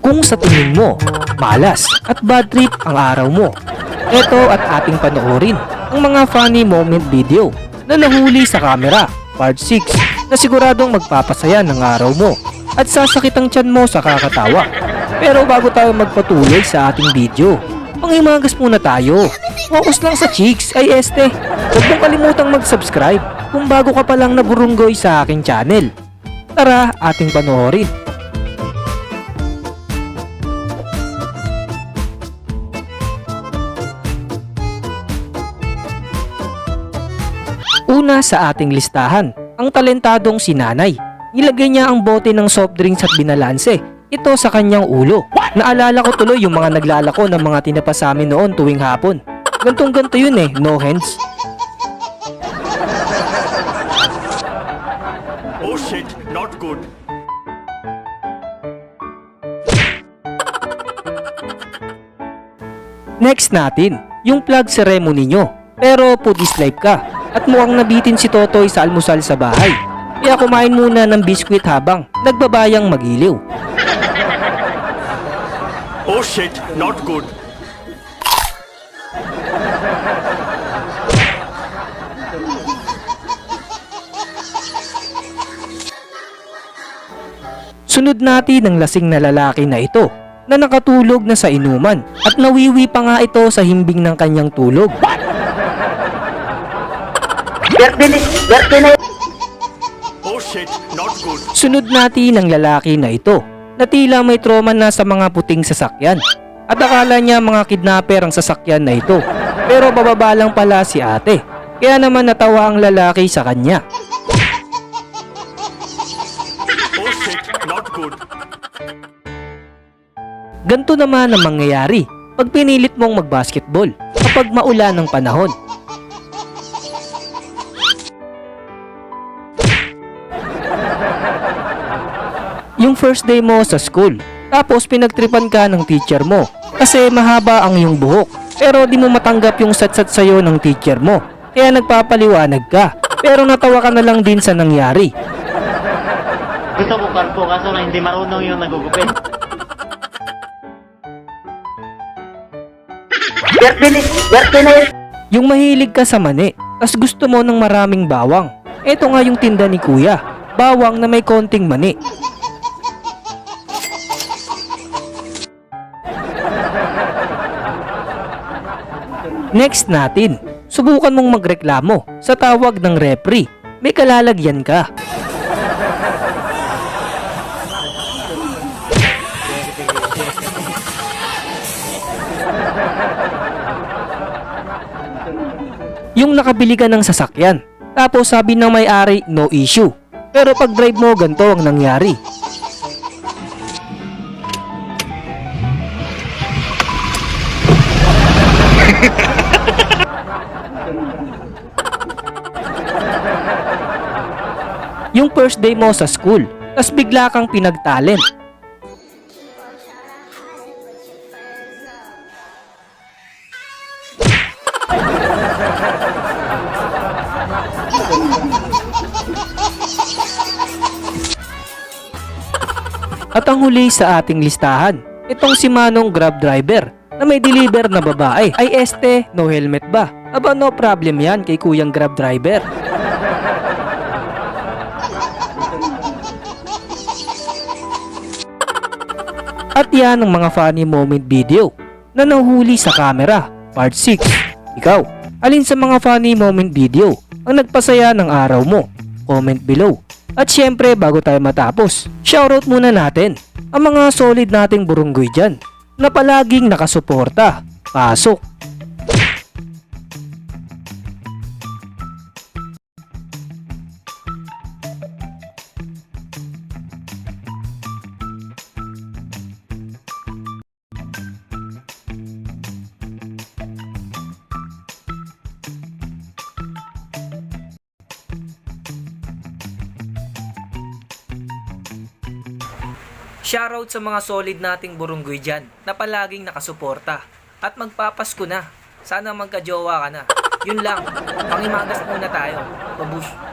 Kung sa tingin mo, malas at bad trip ang araw mo, eto at ating panoorin ang mga funny moment video na nahuli sa camera, part 6, na siguradong magpapasaya ng araw mo at sasakit ang tiyan mo sa kakatawa. Pero bago tayo magpatuloy sa ating video, pangimagas muna tayo. Focus lang sa chicks ay este. Huwag mong kalimutang mag-subscribe kung bago ka pa lang naburunggoy sa aking channel. Tara, ating panoorin. Una sa ating listahan, ang talentadong si Nanay. Nilagay niya ang bote ng soft drinks at binalanse ito sa kanyang ulo. Naalala ko tuloy yung mga naglalako ng mga tinapa sa amin noon tuwing hapon. Gantong-ganto yun eh, no hands. Oh shit, not good. Next natin, yung plug ceremony nyo. Pero pudis life ka at mukhang nabitin si Totoy sa almusal sa bahay. Kaya kumain muna ng biskwit habang nagbabayang magiliw. Oh shit, not good. Sunod natin ang lasing na lalaki na ito na nakatulog na sa inuman at nawiwi pa nga ito sa himbing ng kanyang tulog. Oh shit, not good. Sunod natin ang lalaki na ito na tila may trauma na sa mga puting sasakyan at akala niya mga kidnapper ang sasakyan na ito, pero bababa lang pala si ate, kaya naman natawa ang lalaki sa kanya. Oh shit, not good. Ganto naman ang mangyayari pag pinilit mong magbasketball kapag maulan ng panahon. Yung first day mo sa school, tapos pinagtripan ka ng teacher mo kasi mahaba ang iyong buhok, pero di mo matanggap yung satsat sayo ng teacher mo, kaya nagpapaliwanag ka, pero natawa ka na lang din sa nangyari. Gusto ko karpo kaso na hindi marunong yung nagugupit. Yung mahilig ka sa mani, tas gusto mo ng maraming bawang. Eto nga yung tinda ni kuya, bawang na may konting mani. Next natin, subukan mong magreklamo sa tawag ng referee. May kalalagyan ka. Yung nakabili ka ng sasakyan, tapos sabi ng may-ari no issue, pero pag drive mo ganito ang nangyari. Yung first day mo sa school, tas bigla kang pinagtalent. At ang huli sa ating listahan, itong si Manong Grab driver na may deliver na babae. Ay este, no helmet ba? Aba no problem yan kay kuyang Grab driver. At yan ang mga funny moment video na nahuli sa camera, part 6. Ikaw, alin sa mga funny moment video ang nagpasaya ng araw mo? Comment below. At syempre bago tayo matapos, shoutout muna natin ang mga solid nating burunggoy dyan na palaging nakasuporta. Pasok! Shoutout sa mga solid nating burunggoy dyan na palaging nakasuporta. At magpapasko na. Sana magka-jowa ka na. Yun lang. Pangimagas muna tayo. Babush.